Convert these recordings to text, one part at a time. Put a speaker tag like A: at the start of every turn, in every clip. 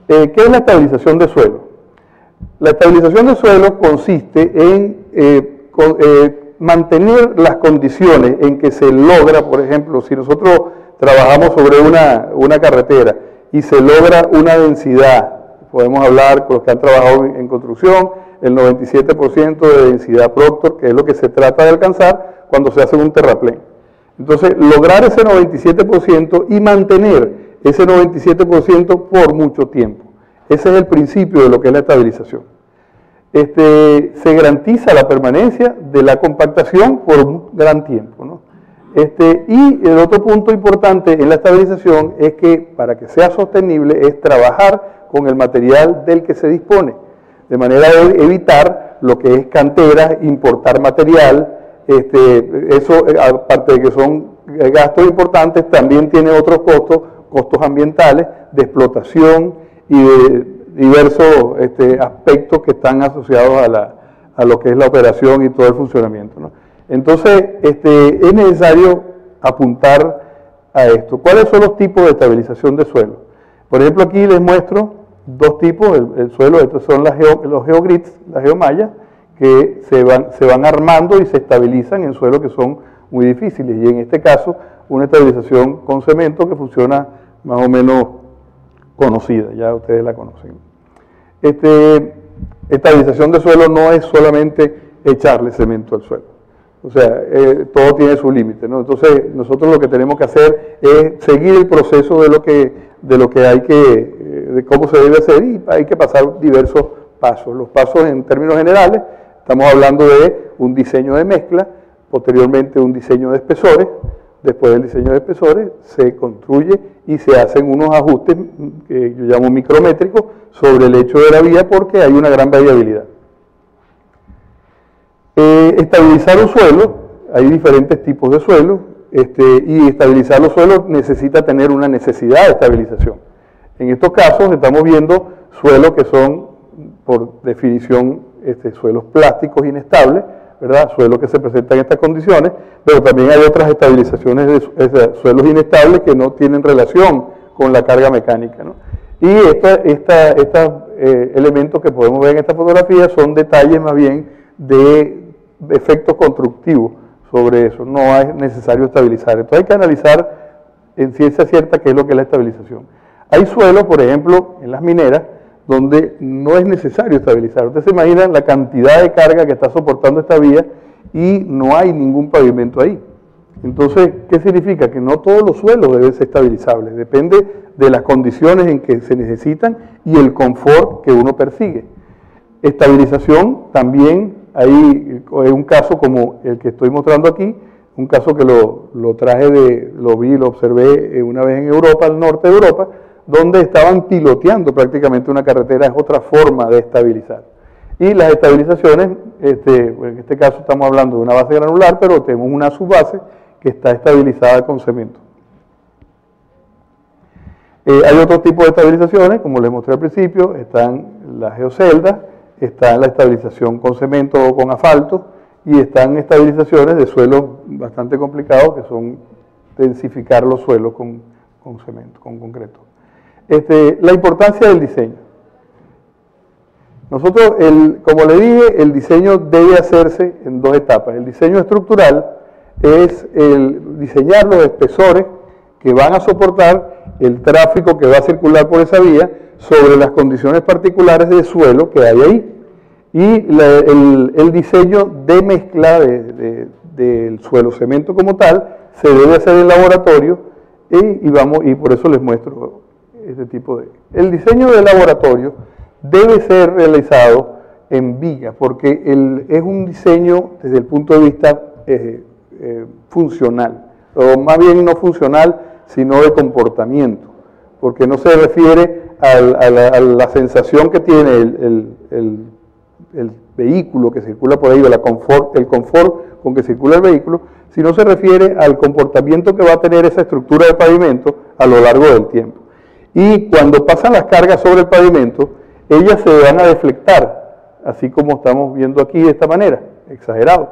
A: ¿Qué es la estabilización de suelo? La estabilización de suelo consiste en mantener las condiciones en que se logra, por ejemplo, si nosotros trabajamos sobre una carretera y se logra una densidad, podemos hablar con los que han trabajado en construcción, el 97% de densidad Proctor, que es lo que se trata de alcanzar cuando se hace un terraplén. Entonces, lograr ese 97% y mantener ese 97% por mucho tiempo. Ese es el principio de lo que es la estabilización. Se garantiza la permanencia de la compactación por un gran tiempo, ¿no? Y el otro punto importante en la estabilización es que para que sea sostenible es trabajar con el material del que se dispone, de manera de evitar lo que es canteras, importar material. Eso, aparte de que son gastos importantes, también tiene otros costos ambientales, de explotación y de diversos aspectos que están asociados a lo que es la operación y todo el funcionamiento, ¿no? Entonces, es necesario apuntar a esto. ¿Cuáles son los tipos de estabilización de suelo? Por ejemplo, aquí les muestro dos tipos, el suelo, estos son los geogrids, las geomallas, que se van armando y se estabilizan en suelos que son muy difíciles. Y en este caso, una estabilización con cemento que funciona más o menos conocida, ya ustedes la conocen. Estabilización de suelo no es solamente echarle cemento al suelo. O sea, todo tiene su límite, ¿no? Entonces, nosotros lo que tenemos que hacer es seguir el proceso de lo que hay de cómo se debe hacer, y hay que pasar diversos pasos. Los pasos en términos generales, estamos hablando de un diseño de mezcla, posteriormente un diseño de espesores, después del diseño de espesores se construye y se hacen unos ajustes que yo llamo micrométricos sobre el hecho de la vía, porque hay una gran variabilidad. Estabilizar un suelo, hay diferentes tipos de suelo, y estabilizar los suelos necesita tener una necesidad de estabilización. En estos casos estamos viendo suelos que son, por definición, suelos plásticos inestables, ¿verdad? Suelos que se presentan en estas condiciones, pero también hay otras estabilizaciones de suelos inestables que no tienen relación con la carga mecánica, ¿no? Y estos elementos que podemos ver en esta fotografía son detalles más bien de efectos constructivos sobre eso, no es necesario estabilizar. Entonces hay que analizar en ciencia cierta qué es lo que es la estabilización. Hay suelos, por ejemplo, en las mineras, donde no es necesario estabilizar. Ustedes se imaginan la cantidad de carga que está soportando esta vía y no hay ningún pavimento ahí. Entonces, ¿qué significa? Que no todos los suelos deben ser estabilizables. Depende de las condiciones en que se necesitan y el confort que uno persigue. Estabilización también, hay un caso como el que estoy mostrando aquí, un caso que lo observé una vez en Europa, al norte de Europa, donde estaban piloteando prácticamente una carretera. Es otra forma de estabilizar. Y las estabilizaciones, en este caso estamos hablando de una base granular, pero tenemos una subbase que está estabilizada con cemento. Hay otro tipo de estabilizaciones, como les mostré al principio, están las geoceldas, está la estabilización con cemento o con asfalto, y están estabilizaciones de suelos bastante complicados, que son densificar los suelos con cemento, con concreto. La importancia del diseño. Nosotros, como le dije, el diseño debe hacerse en dos etapas. El diseño estructural es el diseñar los espesores que van a soportar el tráfico que va a circular por esa vía sobre las condiciones particulares de suelo que hay ahí. Y el diseño de mezcla del suelo cemento como tal se debe hacer en laboratorio, y por eso les muestro este tipo de... El diseño de laboratorio debe ser realizado en viga, porque es un diseño desde el punto de vista funcional, o más bien no funcional, sino de comportamiento, porque no se refiere a la sensación que tiene el vehículo que circula por ahí, el confort con que circula el vehículo, sino se refiere al comportamiento que va a tener esa estructura de pavimento a lo largo del tiempo. Y cuando pasan las cargas sobre el pavimento, ellas se van a deflectar, así como estamos viendo aquí de esta manera, exagerado.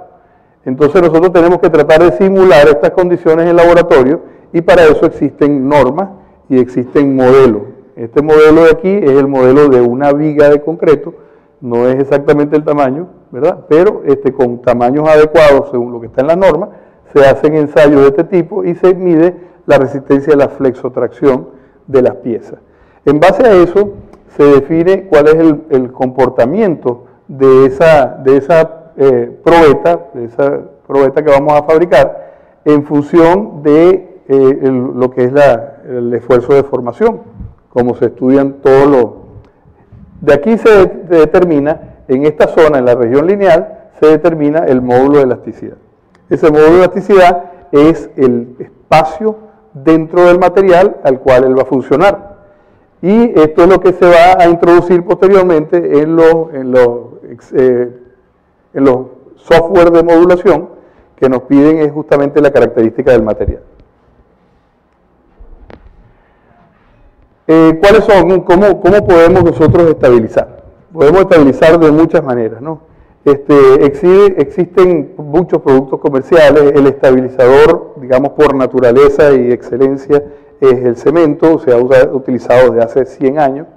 A: Entonces nosotros tenemos que tratar de simular estas condiciones en laboratorio, y para eso existen normas y existen modelos Este modelo de aquí es el modelo de una viga de concreto, no es exactamente el tamaño, ¿verdad? Pero con tamaños adecuados según lo que está en la norma, se hacen ensayos de este tipo y se mide la resistencia a la flexotracción de las piezas. En base a eso se define cuál es el comportamiento de esa probeta que vamos a fabricar en función de lo que es el esfuerzo de formación, como se estudian todos los... De aquí se determina, en esta zona, en la región lineal, se determina el módulo de elasticidad. Ese módulo de elasticidad es el espacio dentro del material al cual él va a funcionar. Y esto es lo que se va a introducir posteriormente en los software de modulación que nos piden es justamente la característica del material. ¿Cuáles son? ¿Cómo podemos nosotros estabilizar? Podemos estabilizar de muchas maneras, ¿no? Existen muchos productos comerciales. El estabilizador, digamos por naturaleza y excelencia, es el cemento. Se ha utilizado desde hace 100 años,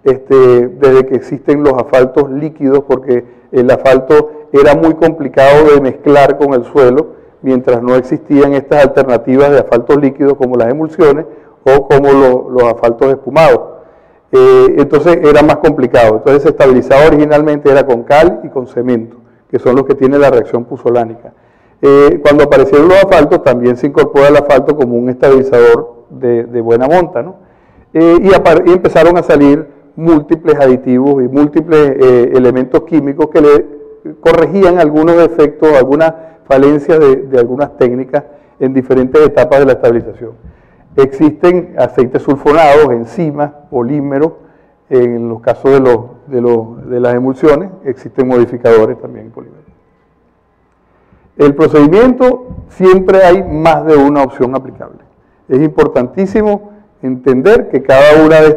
A: desde que existen los asfaltos líquidos, porque el asfalto era muy complicado de mezclar con el suelo, mientras no existían estas alternativas de asfaltos líquidos como las emulsiones o como los asfaltos espumados. Entonces era más complicado. Entonces se estabilizaba originalmente era con cal y con cemento, que son los que tienen la reacción puzolánica. Cuando aparecieron los asfaltos también se incorpora el asfalto como un estabilizador de buena monta, ¿no? Y empezaron a salir múltiples aditivos y múltiples elementos químicos que le corregían algunos defectos, algunas falencias de algunas técnicas en diferentes etapas de la estabilización. Existen aceites sulfonados, enzimas, polímeros, en los casos de las emulsiones, existen modificadores también en polímeros. El procedimiento, siempre hay más de una opción aplicable. Es importantísimo entender que cada una de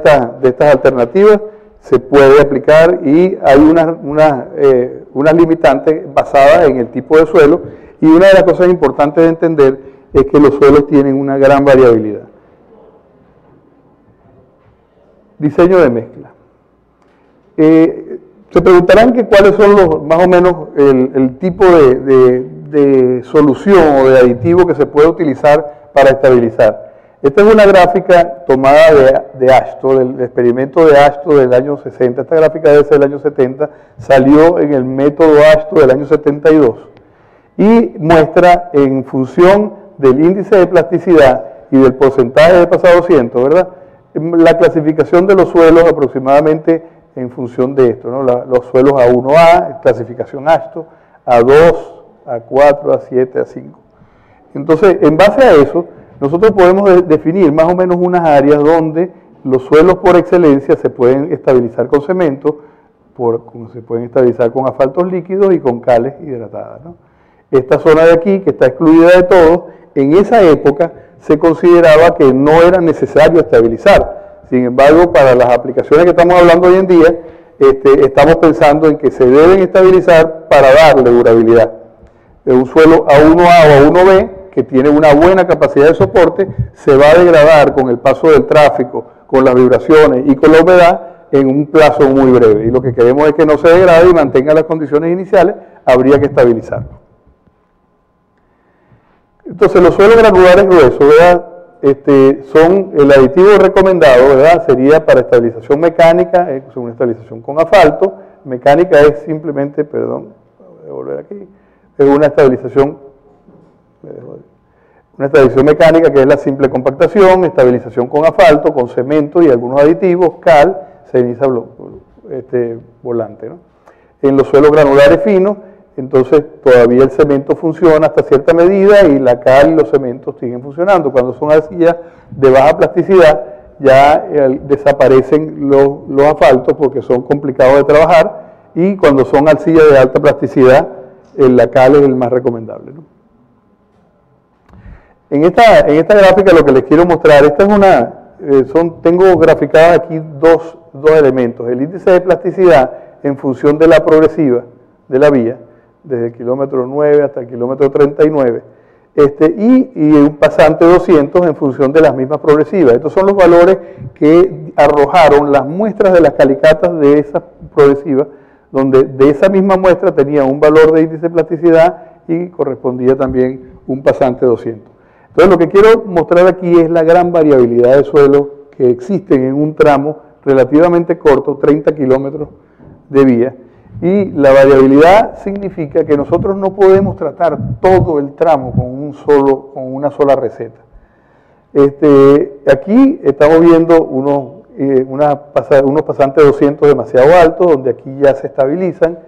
A: estas alternativas se puede aplicar y hay unas limitantes basadas en el tipo de suelo, y una de las cosas importantes de entender es que los suelos tienen una gran variabilidad. Diseño de mezcla. Se preguntarán que cuáles son más o menos el tipo de solución o de aditivo que se puede utilizar para estabilizar. Esta es una gráfica tomada de Ashto, del experimento de Ashto del año 60. Esta gráfica es del año 70, salió en el método Ashto del año 72 y muestra en función del índice de plasticidad y del porcentaje de pasado 100, ¿verdad? La clasificación de los suelos aproximadamente en función de esto, ¿no? Los suelos A1A, clasificación Ashto, A2, A4, A7, A5. Entonces, en base a eso, nosotros podemos definir más o menos unas áreas donde los suelos por excelencia se pueden estabilizar con cemento, como se pueden estabilizar con asfaltos líquidos y con cales hidratadas, ¿no? Esta zona de aquí, que está excluida de todo, en esa época se consideraba que no era necesario estabilizar. Sin embargo, para las aplicaciones que estamos hablando hoy en día, estamos pensando en que se deben estabilizar para darle durabilidad. Un suelo A1A o A1B, que tiene una buena capacidad de soporte, se va a degradar con el paso del tráfico, con las vibraciones y con la humedad en un plazo muy breve. Y lo que queremos es que no se degrade y mantenga las condiciones iniciales, habría que estabilizarlo. Entonces, los suelos granulares gruesos, ¿verdad? Son el aditivo recomendado, ¿verdad? Sería para estabilización mecánica, una estabilización con asfalto. Mecánica es simplemente, perdón, voy a volver aquí, es una estabilización mecánica que es la simple compactación, estabilización con asfalto, con cemento y algunos aditivos, cal, ceniza, volante, ¿no? En los suelos granulares finos, entonces todavía el cemento funciona hasta cierta medida y la cal y los cementos siguen funcionando. Cuando son arcillas de baja plasticidad, ya desaparecen los asfaltos porque son complicados de trabajar, y cuando son arcillas de alta plasticidad, la cal es el más recomendable, ¿no? En esta gráfica lo que les quiero mostrar, esta es tengo graficadas aquí dos elementos: el índice de plasticidad en función de la progresiva de la vía, desde el kilómetro 9 hasta el kilómetro 39, y un pasante 200 en función de las mismas progresivas. Estos son los valores que arrojaron las muestras de las calicatas de esas progresivas, donde de esa misma muestra tenía un valor de índice de plasticidad y correspondía también un pasante 200. Entonces lo que quiero mostrar aquí es la gran variabilidad de suelos que existen en un tramo relativamente corto, 30 kilómetros de vía, y la variabilidad significa que nosotros no podemos tratar todo el tramo con una sola receta. Aquí estamos viendo unos pasantes 200 demasiado altos, donde aquí ya se estabilizan.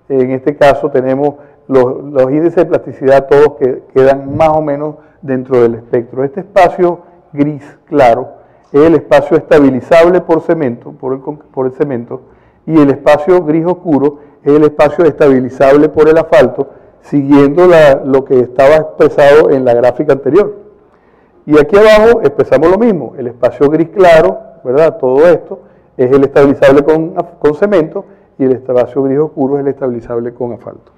A: En este caso tenemos los índices de plasticidad todos que quedan más o menos dentro del espectro. Este espacio gris claro es el espacio estabilizable por cemento, por el cemento, y el espacio gris oscuro es el espacio estabilizable por el asfalto, siguiendo lo que estaba expresado en la gráfica anterior. Y aquí abajo expresamos lo mismo, el espacio gris claro, ¿verdad? Todo esto es el estabilizable con cemento y el espacio gris oscuro es el estabilizable con asfalto.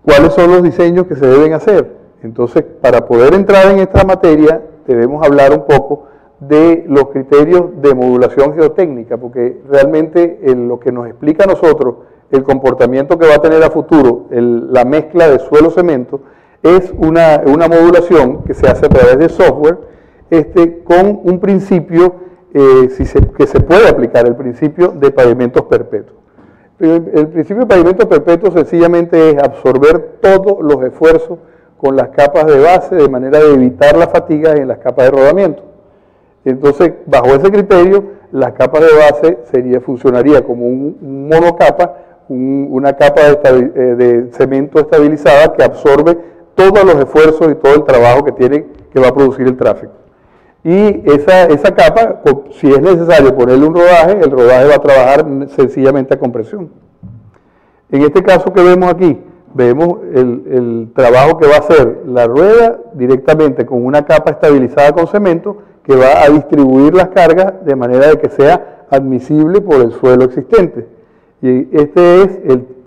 A: ¿Cuáles son los diseños que se deben hacer? Entonces, para poder entrar en esta materia, debemos hablar un poco de los criterios de modulación geotécnica, porque realmente lo que nos explica a nosotros el comportamiento que va a tener a futuro la mezcla de suelo-cemento es una modulación que se hace a través de software con un principio que se puede aplicar, el principio de pavimentos perpetuos. El principio de pavimentos perpetuos sencillamente es absorber todos los esfuerzos con las capas de base de manera de evitar la fatiga en las capas de rodamiento. Entonces, bajo ese criterio, la capa de base funcionaría como un monocapa, una capa de cemento estabilizada que absorbe todos los esfuerzos y todo el trabajo que va a producir el tráfico. Y esa capa, si es necesario ponerle un rodaje, el rodaje va a trabajar sencillamente a compresión. En este caso que vemos aquí, vemos el trabajo que va a hacer la rueda directamente con una capa estabilizada con cemento que va a distribuir las cargas de manera de que sea admisible por el suelo existente. Y este es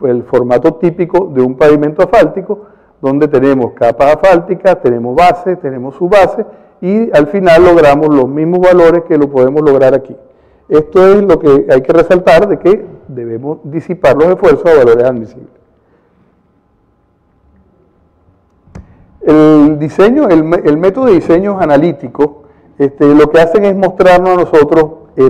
A: el formato típico de un pavimento asfáltico, donde tenemos capas asfálticas, tenemos base, tenemos subbase, y al final logramos los mismos valores que lo podemos lograr aquí. Esto es lo que hay que resaltar, de que debemos disipar los esfuerzos a valores admisibles. El método de diseño analítico, lo que hacen es mostrarnos a nosotros,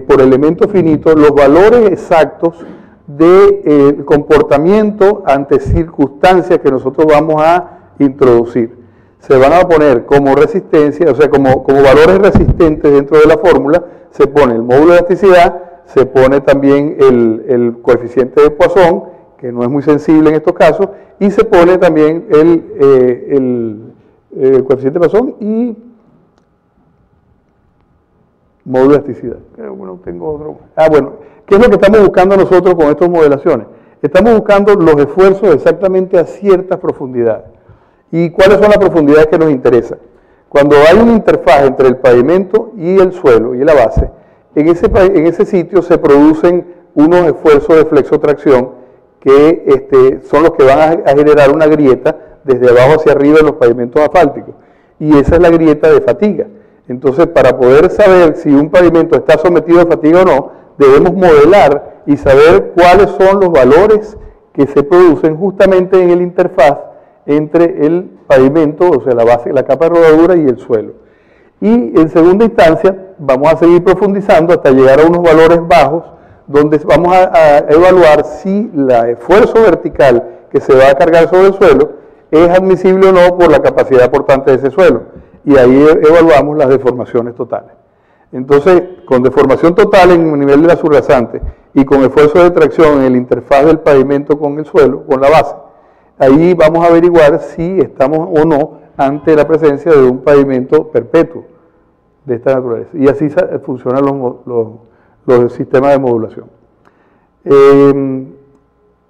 A: por elementos finitos, los valores exactos del comportamiento ante circunstancias que nosotros vamos a introducir. Se van a poner como resistencia, o sea, como valores resistentes dentro de la fórmula, se pone el módulo de elasticidad, se pone también el coeficiente de Poisson, que no es muy sensible en estos casos, y se pone también el coeficiente de Poisson y módulo de elasticidad. Bueno, tengo otro. Bueno, ¿qué es lo que estamos buscando nosotros con estas modelaciones? Estamos buscando los esfuerzos exactamente a ciertas profundidades. ¿Y cuáles son las profundidades que nos interesan? Cuando hay una interfaz entre el pavimento y el suelo y la base, en ese sitio se producen unos esfuerzos de flexotracción que son los que van a generar una grieta desde abajo hacia arriba en los pavimentos asfálticos. Y esa es la grieta de fatiga. Entonces, para poder saber si un pavimento está sometido a fatiga o no, debemos modelar y saber cuáles son los valores que se producen justamente en el interfaz entre el pavimento, o sea, la base, la capa de rodadura y el suelo. Y en segunda instancia, vamos a seguir profundizando hasta llegar a unos valores bajos, donde vamos a evaluar si el esfuerzo vertical que se va a cargar sobre el suelo es admisible o no por la capacidad portante de ese suelo. Y ahí evaluamos las deformaciones totales. Entonces, con deformación total en el nivel de la subrasante y con esfuerzo de tracción en el interfaz del pavimento con el suelo, con la base, ahí vamos a averiguar si estamos o no ante la presencia de un pavimento perpetuo de esta naturaleza. Y así funcionan los sistemas de modulación. En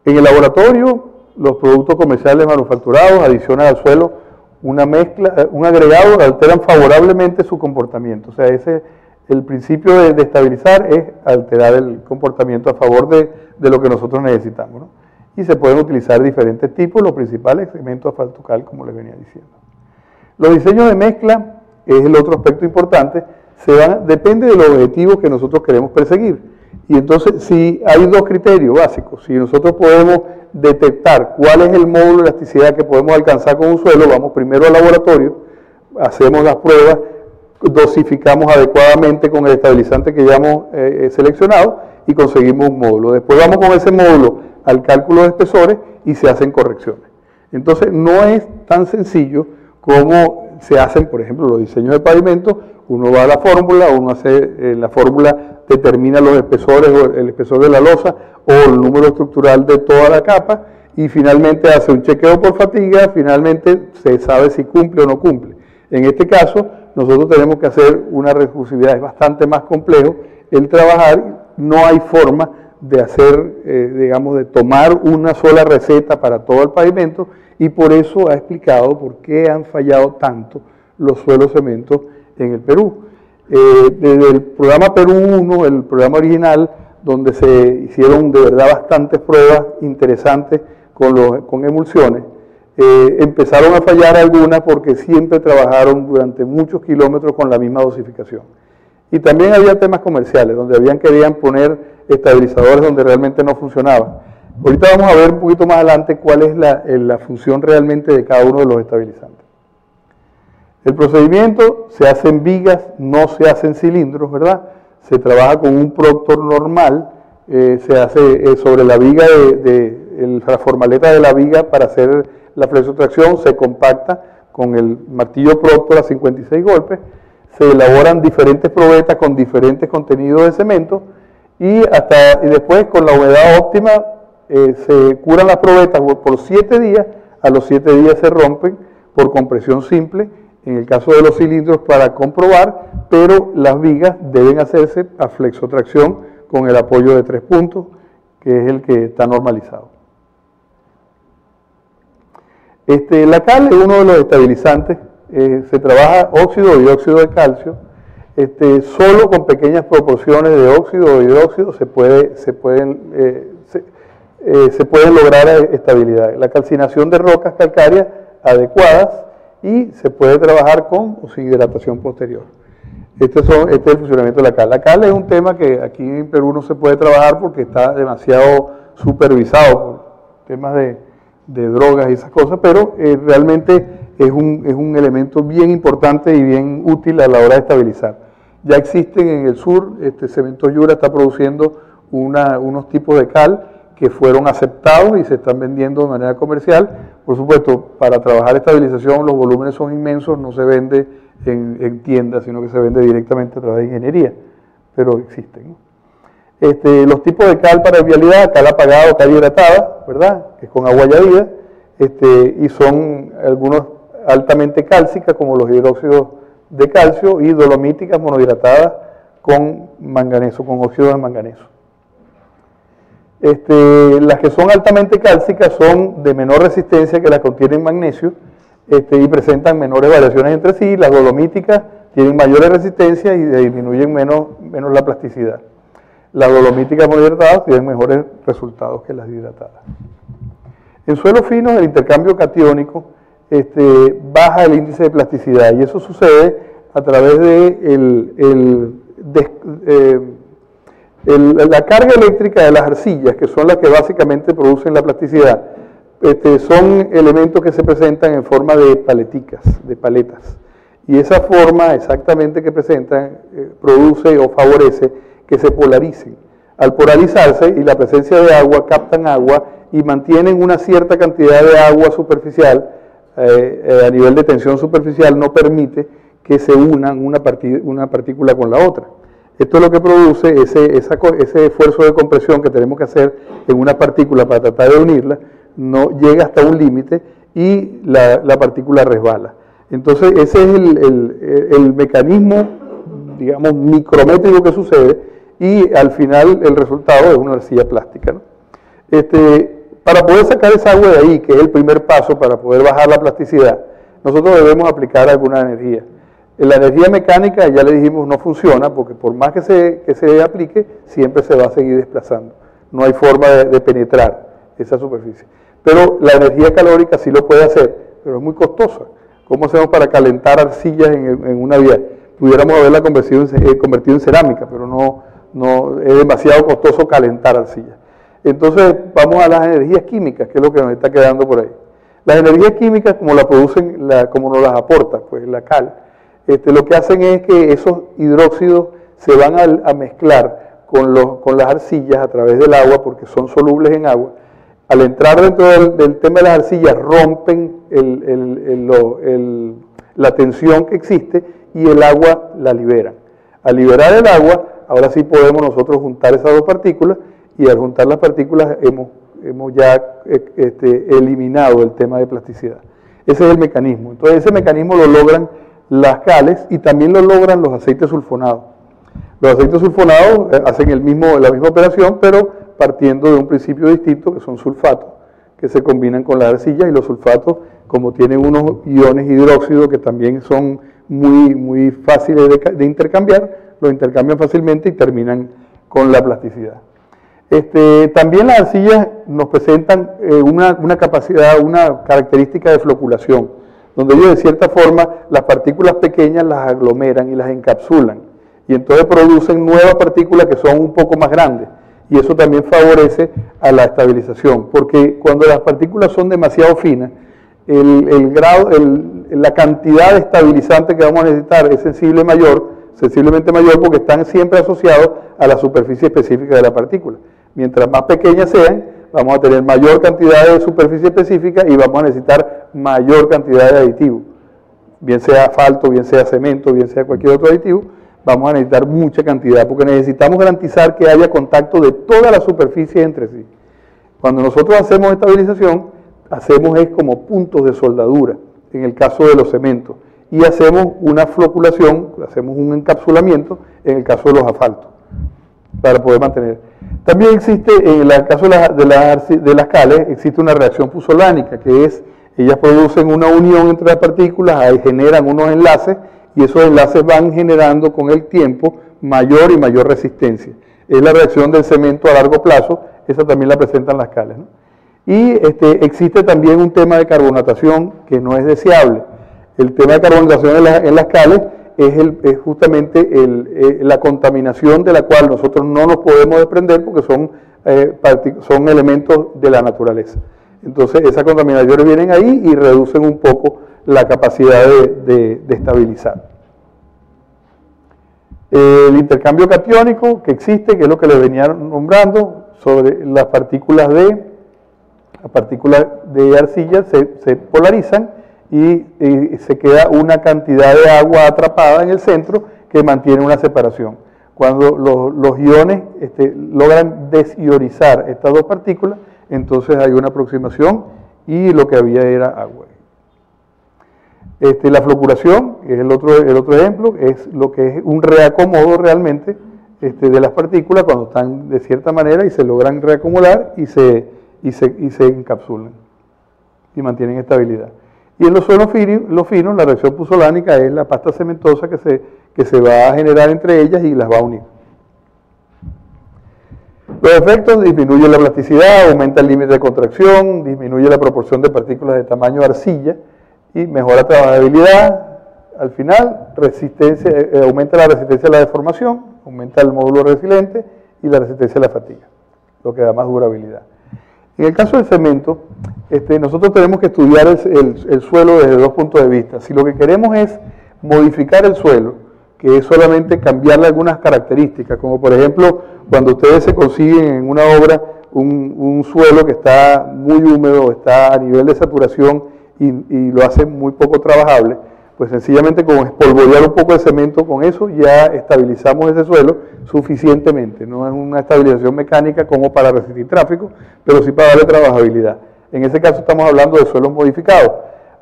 A: el laboratorio, los productos comerciales manufacturados adicionan al suelo una mezcla, un agregado, alteran favorablemente su comportamiento. O sea, el principio de estabilizar es alterar el comportamiento a favor de lo que nosotros necesitamos, ¿no? y se pueden utilizar diferentes tipos, los principales cemento asfaltocal, como les venía diciendo. Los diseños de mezcla es el otro aspecto importante, depende de los objetivos que nosotros queremos perseguir. Y entonces, si hay dos criterios básicos, si nosotros podemos detectar cuál es el módulo de elasticidad que podemos alcanzar con un suelo, vamos primero al laboratorio, hacemos las pruebas, dosificamos adecuadamente con el estabilizante que ya hemos seleccionado y conseguimos un módulo. Después vamos con ese módulo al cálculo de espesores y se hacen correcciones. Entonces, no es tan sencillo como se hacen, por ejemplo, los diseños de pavimento. Uno va a la fórmula, uno hace la fórmula, determina los espesores, o el espesor de la losa o el número estructural de toda la capa y finalmente hace un chequeo por fatiga, finalmente se sabe si cumple o no cumple. En este caso, nosotros tenemos que hacer una recursividad, es bastante más complejo el trabajar, no hay forma de hacer, digamos, de tomar una sola receta para todo el pavimento y por eso ha explicado por qué han fallado tanto los suelos cemento en el Perú. Desde el programa Perú 1, el programa original, donde se hicieron de verdad bastantes pruebas interesantes con emulsiones, empezaron a fallar algunas porque siempre trabajaron durante muchos kilómetros con la misma dosificación. Y también había temas comerciales, donde querían poner estabilizadores donde realmente no funcionaban. Ahorita vamos a ver un poquito más adelante cuál es la función realmente de cada uno de los estabilizantes. El procedimiento se hace en vigas, no se hace en cilindros, ¿verdad? Se trabaja con un proctor normal, se hace sobre la viga, la formaleta de la viga para hacer la flexotracción, se compacta con el martillo proctor a 56 golpes, se elaboran diferentes probetas con diferentes contenidos de cemento y después con la humedad óptima se curan las probetas por 7 días, a los 7 días se rompen por compresión simple, en el caso de los cilindros para comprobar, pero las vigas deben hacerse a flexotracción con el apoyo de 3 puntos, que es el que está normalizado. La cal es uno de los estabilizantes, se trabaja óxido o dióxido de calcio, solo con pequeñas proporciones de óxido o hidróxido se pueden lograr estabilidad. La calcinación de rocas calcáreas adecuadas y se puede trabajar con o sin hidratación posterior. Este es el funcionamiento de la cal. La cal es un tema que aquí en Perú no se puede trabajar porque está demasiado supervisado por temas de drogas y esas cosas, pero realmente es un elemento bien importante y bien útil a la hora de estabilizar. Ya existen en el sur, Cemento Yura está produciendo unos tipos de cal que fueron aceptados y se están vendiendo de manera comercial. Por supuesto, para trabajar estabilización los volúmenes son inmensos, no se vende en tiendas, sino que se vende directamente a través de ingeniería, pero existen, ¿no? Los tipos de cal para vialidad, cal apagada o cal hidratada, ¿verdad?, que es con agua añadida, y son algunos altamente cálcicas, como los hidróxidos de calcio, y dolomíticas monohidratadas con manganeso, con óxido de manganeso. Las que son altamente cálcicas son de menor resistencia que las que contienen magnesio y presentan menores variaciones entre sí. Las dolomíticas tienen mayores resistencias y disminuyen menos la plasticidad. Las dolomíticas monohidratadas tienen mejores resultados que las hidratadas. En suelos finos el intercambio catiónico baja el índice de plasticidad y eso sucede a través de la carga eléctrica de las arcillas, que son las que básicamente producen la plasticidad. Son elementos que se presentan en forma de paletas. Y esa forma exactamente que presentan produce o favorece que se polaricen. Al polarizarse y la presencia de agua, captan agua y mantienen una cierta cantidad de agua superficial, a nivel de tensión superficial, no permite que se unan una partícula con la otra. Esto es lo que produce ese esfuerzo de compresión que tenemos que hacer en una partícula para tratar de unirla, no llega hasta un límite y la partícula resbala. Entonces ese es el mecanismo, digamos, micrométrico que sucede y al final el resultado es una arcilla plástica, ¿no? Para poder sacar esa agua de ahí, que es el primer paso para poder bajar la plasticidad, nosotros debemos aplicar alguna energía. La energía mecánica, ya le dijimos, no funciona porque por más que se aplique, siempre se va a seguir desplazando. No hay forma de penetrar esa superficie. Pero la energía calórica sí lo puede hacer, pero es muy costosa. ¿Cómo hacemos para calentar arcillas en una vía? Pudiéramos haberla convertido en cerámica, pero no es demasiado costoso calentar arcillas. Entonces vamos a las energías químicas, que es lo que nos está quedando por ahí. Las energías químicas, como la producen, como nos las aporta, pues la cal, lo que hacen es que esos hidróxidos se van a mezclar con las arcillas a través del agua, porque son solubles en agua. Al entrar dentro del tema de las arcillas, rompen la tensión que existe y el agua la liberan. Al liberar el agua, ahora sí podemos nosotros juntar esas dos partículas, y al juntar las partículas hemos ya eliminado el tema de plasticidad. Ese es el mecanismo. Entonces ese mecanismo lo logran las cales y también lo logran los aceites sulfonados. Los aceites sulfonados hacen la misma operación, pero partiendo de un principio distinto, que son sulfatos, que se combinan con la arcilla, y los sulfatos, como tienen unos iones hidróxidos que también son muy fáciles de intercambiar, lo intercambian fácilmente y terminan con la plasticidad. También las arcillas nos presentan una capacidad, una característica de floculación, donde ellos de cierta forma las partículas pequeñas las aglomeran y las encapsulan, y entonces producen nuevas partículas que son un poco más grandes, y eso también favorece a la estabilización, porque cuando las partículas son demasiado finas, la cantidad de estabilizante que vamos a necesitar es sensiblemente mayor, porque están siempre asociados a la superficie específica de la partícula. Mientras más pequeñas sean, vamos a tener mayor cantidad de superficie específica y vamos a necesitar mayor cantidad de aditivo, bien sea asfalto, bien sea cemento, bien sea cualquier otro aditivo. Vamos a necesitar mucha cantidad, porque necesitamos garantizar que haya contacto de todas las superficies entre sí. Cuando nosotros hacemos estabilización, hacemos como puntos de soldadura, en el caso de los cementos, y hacemos una floculación, hacemos un encapsulamiento en el caso de los asfaltos, para poder mantener. También existe, en el caso de las cales, existe una reacción puzolánica, que es, ellas producen una unión entre las partículas, ahí generan unos enlaces, y esos enlaces van generando con el tiempo mayor y mayor resistencia. Es la reacción del cemento a largo plazo, esa también la presentan las cales, ¿no? Y existe también un tema de carbonatación que no es deseable. El tema de carbonatación en las cales es justamente la contaminación de la cual nosotros no nos podemos desprender, porque son elementos de la naturaleza. Entonces esas contaminaciones vienen ahí y reducen un poco la capacidad de estabilizar. El intercambio catiónico que existe, que es lo que les venía nombrando, sobre las partículas de arcilla se polarizan y se queda una cantidad de agua atrapada en el centro que mantiene una separación. Cuando los iones logran desionizar estas dos partículas, entonces hay una aproximación y lo que había era agua. La floculación, que es el otro ejemplo, es lo que es un reacomodo realmente de las partículas cuando están de cierta manera y se logran reacomodar y se encapsulan y mantienen estabilidad. Y en los suelos finos, la reacción puzolánica es la pasta cementosa que se va a generar entre ellas y las va a unir. Los efectos: disminuye la plasticidad, aumenta el límite de contracción, disminuye la proporción de partículas de tamaño arcilla y mejora trabajabilidad. Al final, aumenta la resistencia a la deformación, aumenta el módulo resiliente y la resistencia a la fatiga, lo que da más durabilidad. En el caso del cemento, nosotros tenemos que estudiar el suelo desde dos puntos de vista. Si lo que queremos es modificar el suelo, que es solamente cambiarle algunas características, como por ejemplo, cuando ustedes se consiguen en una obra un suelo que está muy húmedo, está a nivel de saturación y lo hace muy poco trabajable, pues sencillamente con espolvorear un poco de cemento, con eso ya estabilizamos ese suelo suficientemente. No es una estabilización mecánica como para resistir tráfico, pero sí para darle trabajabilidad. En ese caso estamos hablando de suelos modificados.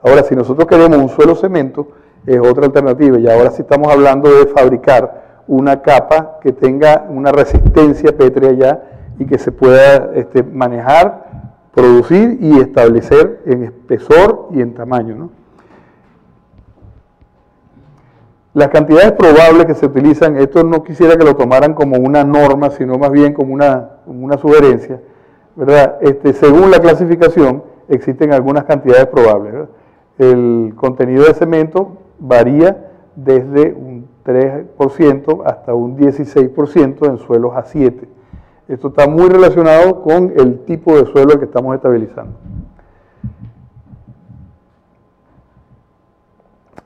A: Ahora, si nosotros queremos un suelo cemento, es otra alternativa, y ahora sí estamos hablando de fabricar una capa que tenga una resistencia pétrea ya y que se pueda manejar, producir y establecer en espesor y en tamaño, ¿no? Las cantidades probables que se utilizan, esto no quisiera que lo tomaran como una norma, sino más bien como una sugerencia. ¿verdad? Según la clasificación, existen algunas cantidades probables, ¿verdad? El contenido de cemento varía desde un 3% hasta un 16% en suelos A7. Esto está muy relacionado con el tipo de suelo que estamos estabilizando.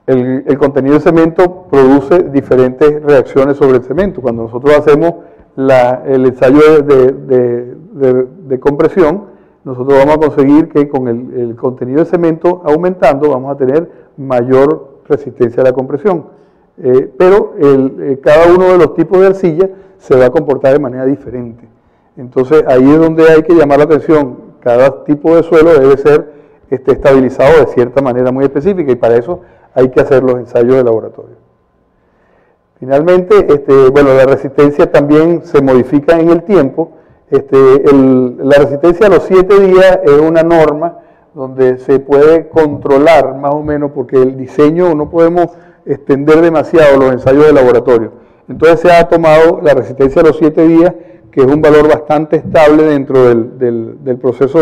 A: El contenido de cemento produce diferentes reacciones sobre el cemento. Cuando nosotros hacemos el ensayo de compresión, nosotros vamos a conseguir que con el contenido de cemento aumentando vamos a tener mayor resistencia a la compresión. Pero cada uno de los tipos de arcilla se va a comportar de manera diferente. Entonces ahí es donde hay que llamar la atención. Cada tipo de suelo debe ser estabilizado de cierta manera muy específica y para eso hay que hacer los ensayos de laboratorio. Finalmente, bueno, la resistencia también se modifica en el tiempo. La resistencia a los 7 días es una norma donde se puede controlar más o menos, porque el diseño no podemos extender demasiado los ensayos de laboratorio. Entonces se ha tomado la resistencia a los 7 días, que es un valor bastante estable dentro del proceso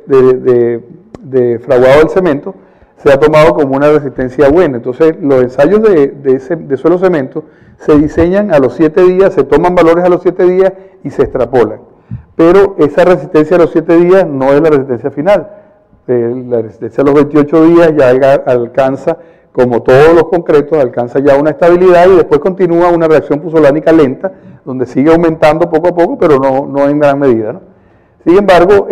A: de fraguado del cemento, se ha tomado como una resistencia buena. Entonces los ensayos de suelo cemento se diseñan a los 7 días, se toman valores a los 7 días y se extrapolan. Pero esa resistencia a los 7 días no es la resistencia final. La resistencia a los 28 días ya alcanza, como todos los concretos, alcanza ya una estabilidad y después continúa una reacción puzolánica lenta, donde sigue aumentando poco a poco, pero no en gran medida, ¿no? Sin embargo,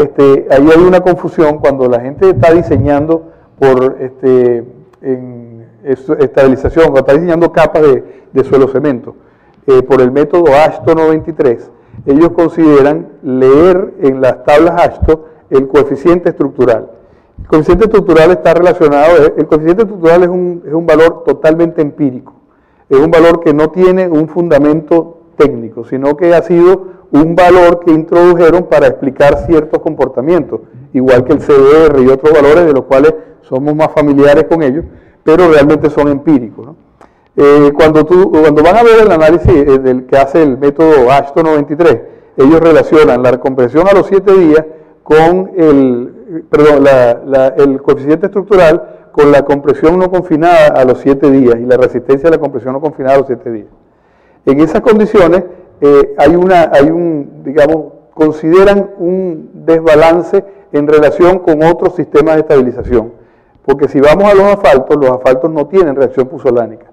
A: ahí hay una confusión cuando la gente está diseñando por estabilización, cuando está diseñando capas de suelo cemento, por el método AASHTO 93, ellos consideran leer en las tablas AASHTO el coeficiente estructural. El coeficiente estructural está relacionado, el coeficiente estructural es un valor totalmente empírico, es un valor que no tiene un fundamento técnico, sino que ha sido un valor que introdujeron para explicar ciertos comportamientos, igual que el CDR y otros valores de los cuales somos más familiares con ellos, pero realmente son empíricos, ¿no? Cuando van a ver el análisis del que hace el método AASHTO 93, ellos relacionan la compresión a los 7 días con el coeficiente estructural con la compresión no confinada a los 7 días y la resistencia de la compresión no confinada a los 7 días. En esas condiciones consideran un desbalance en relación con otros sistemas de estabilización, porque si vamos a los asfaltos no tienen reacción puzolánica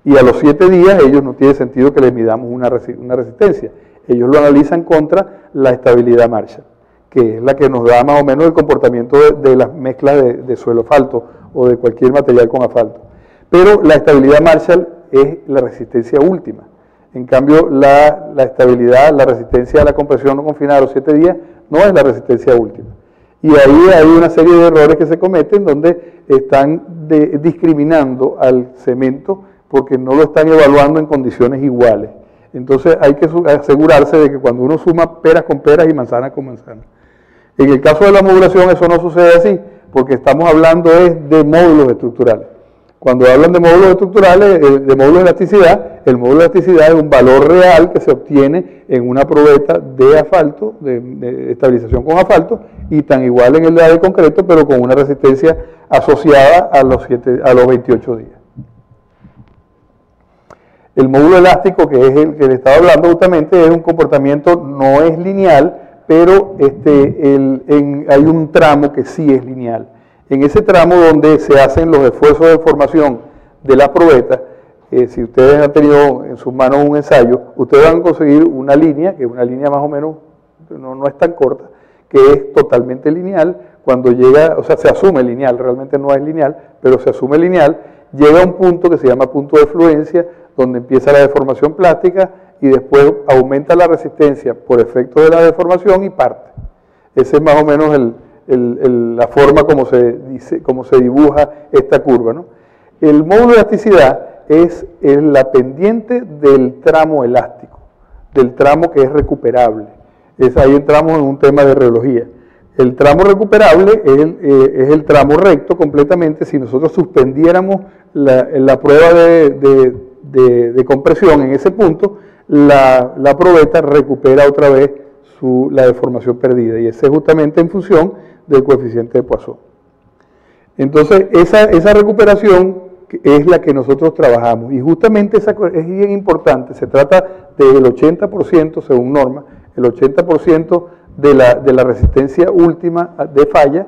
A: y a los 7 días ellos no tiene sentido que les midamos una resistencia. Ellos lo analizan contra la estabilidad Marshall, que es la que nos da más o menos el comportamiento de las mezclas de suelo asfalto o de cualquier material con asfalto. Pero la estabilidad Marshall es la resistencia última. En cambio, la estabilidad, la resistencia a la compresión no confinada a los 7 días no es la resistencia última. Y ahí hay una serie de errores que se cometen donde están discriminando al cemento porque no lo están evaluando en condiciones iguales. Entonces hay que asegurarse de que cuando uno suma peras con peras y manzanas con manzanas. En el caso de la modulación eso no sucede así, porque estamos hablando de módulos estructurales. Cuando hablan de módulos estructurales, de módulos de elasticidad, el módulo de elasticidad es un valor real que se obtiene en una probeta de asfalto, de estabilización con asfalto, y tan igual en el de concreto, pero con una resistencia asociada a los 28 días. El módulo elástico, que es el que le estaba hablando justamente, es un comportamiento, no es lineal, pero hay un tramo que sí es lineal. En ese tramo donde se hacen los esfuerzos de formación de la probeta, si ustedes han tenido en sus manos un ensayo, ustedes van a conseguir una línea, que es una línea más o menos, no es tan corta, que es totalmente lineal. Cuando llega, o sea, se asume lineal, realmente no es lineal, pero se asume lineal, llega a un punto que se llama punto de fluencia, donde empieza la deformación plástica y después aumenta la resistencia por efecto de la deformación y parte. Ese es más o menos la forma como se dibuja esta curva, ¿no? El módulo de elasticidad es la pendiente del tramo elástico, del tramo que es recuperable. Ahí entramos en un tema de reología. El tramo recuperable es el tramo recto completamente. Si nosotros suspendiéramos la prueba de compresión en ese punto, la probeta recupera otra vez la deformación perdida, y ese es justamente en función del coeficiente de Poisson. Entonces, esa recuperación es la que nosotros trabajamos, y justamente esa es bien importante. Se trata del 80%, según norma, el 80% de la resistencia última de falla,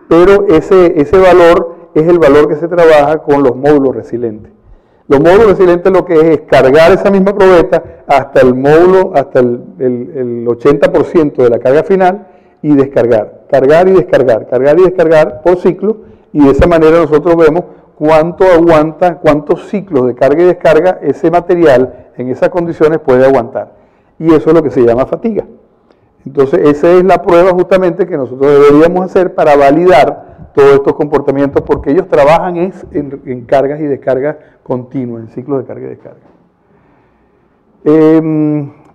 A: pero ese valor es el valor que se trabaja con los módulos resilientes. Los módulos resilientes lo que es cargar esa misma probeta hasta el módulo, hasta el 80% de la carga final, y descargar, cargar y descargar por ciclo, y de esa manera nosotros vemos cuánto aguanta, cuántos ciclos de carga y descarga ese material en esas condiciones puede aguantar. Y eso es lo que se llama fatiga. Entonces, esa es la prueba justamente que nosotros deberíamos hacer para validar todos estos comportamientos, porque ellos trabajan en cargas y descargas continuas, en ciclos de carga y descarga.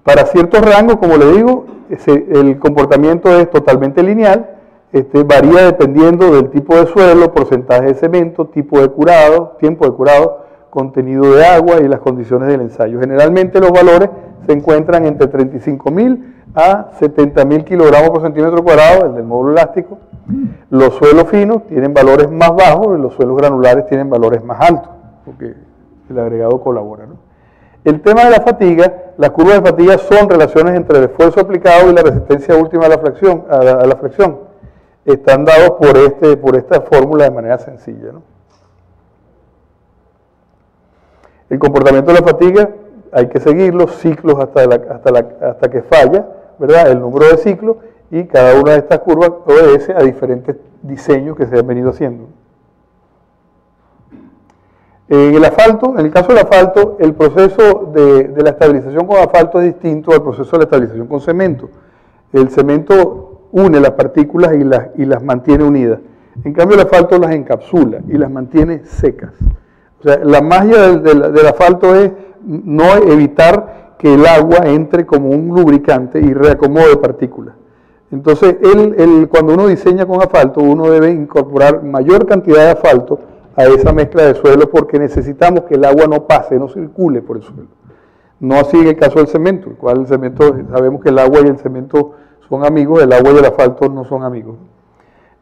A: Para ciertos rangos, como le digo, el comportamiento es totalmente lineal. Varía dependiendo del tipo de suelo, porcentaje de cemento, tipo de curado, tiempo de curado, contenido de agua y las condiciones del ensayo. Generalmente los valores se encuentran entre 35.000 a 70.000 kilogramos por centímetro cuadrado, el del módulo elástico. Los suelos finos tienen valores más bajos y los suelos granulares tienen valores más altos, porque el agregado colabora, ¿no? El tema de la fatiga, las curvas de fatiga son relaciones entre el esfuerzo aplicado y la resistencia última a la fracción. Están dados por esta fórmula de manera sencilla, ¿no? El comportamiento de la fatiga hay que seguir los ciclos hasta que falla, ¿verdad? El número de ciclos, y cada una de estas curvas obedece a diferentes diseños que se han venido haciendo. En el caso del asfalto, el proceso de la estabilización con asfalto es distinto al proceso de la estabilización con cemento. El cemento une las partículas y las mantiene unidas. En cambio, el asfalto las encapsula y las mantiene secas. O sea, la magia del asfalto es no evitar que el agua entre como un lubricante y reacomode partículas. Entonces, cuando uno diseña con asfalto, uno debe incorporar mayor cantidad de asfalto a esa mezcla de suelo, porque necesitamos que el agua no pase, no circule por el suelo. No así en el caso del cemento, el cual el cemento, sabemos que el agua y el cemento son amigos, el agua y el asfalto no son amigos.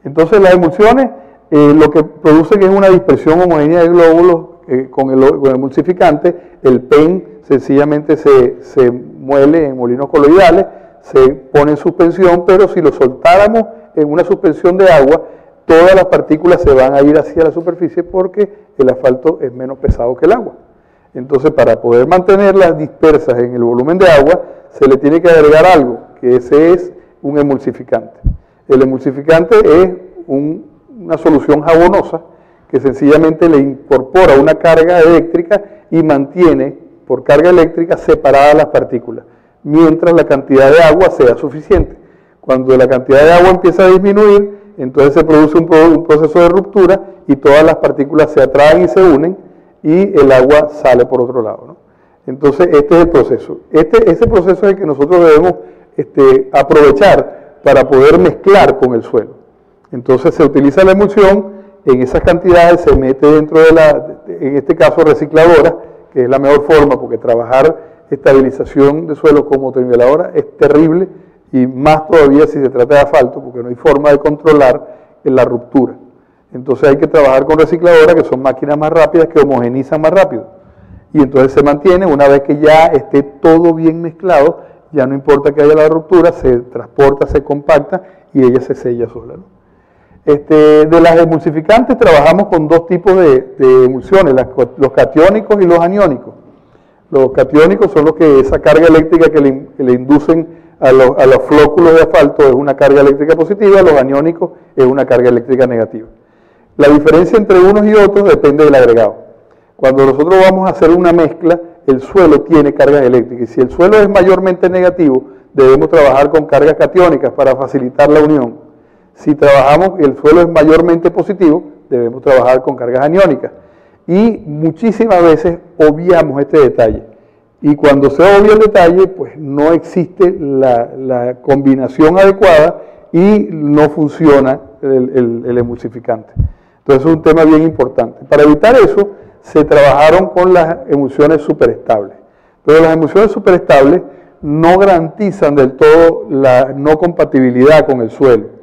A: Entonces, las emulsiones lo que producen es una dispersión homogénea de glóbulos con el emulsificante. El PEN sencillamente se muele en molinos coloidales, se pone en suspensión, pero si lo soltáramos en una suspensión de agua, todas las partículas se van a ir hacia la superficie, porque el asfalto es menos pesado que el agua. Entonces, para poder mantenerlas dispersas en el volumen de agua, se le tiene que agregar algo, que ese es un emulsificante. El emulsificante es una solución jabonosa que sencillamente le incorpora una carga eléctrica y mantiene por carga eléctrica separadas las partículas, mientras la cantidad de agua sea suficiente. Cuando la cantidad de agua empieza a disminuir, entonces se produce un proceso de ruptura y todas las partículas se atraen y se unen, y el agua sale por otro lado, ¿no? Entonces, este es el proceso. Ese proceso es el que nosotros debemos aprovechar para poder mezclar con el suelo. Entonces, se utiliza la emulsión en esas cantidades, se mete dentro de en este caso, recicladora, que es la mejor forma, porque trabajar estabilización de suelo como terniveladora es terrible, y más todavía si se trata de asfalto, porque no hay forma de controlar la ruptura. Entonces hay que trabajar con recicladoras, que son máquinas más rápidas, que homogenizan más rápido. Y entonces se mantiene, una vez que ya esté todo bien mezclado, ya no importa que haya la ruptura, se transporta, se compacta y ella se sella sola, ¿no? De las emulsificantes trabajamos con dos tipos de emulsiones, los catiónicos y los aniónicos. Los catiónicos son los que esa carga eléctrica que le inducen a los flóculos de asfalto es una carga eléctrica positiva, los aniónicos es una carga eléctrica negativa. La diferencia entre unos y otros depende del agregado. Cuando nosotros vamos a hacer una mezcla, el suelo tiene cargas eléctricas, y si el suelo es mayormente negativo, debemos trabajar con cargas catiónicas para facilitar la unión. Si trabajamos y el suelo es mayormente positivo, debemos trabajar con cargas aniónicas. Y muchísimas veces obviamos este detalle. Y cuando se obvia el detalle, pues no existe la combinación adecuada y no funciona el emulsificante. Entonces es un tema bien importante. Para evitar eso, se trabajaron con las emulsiones superestables. Pero las emulsiones superestables no garantizan del todo la no compatibilidad con el suelo.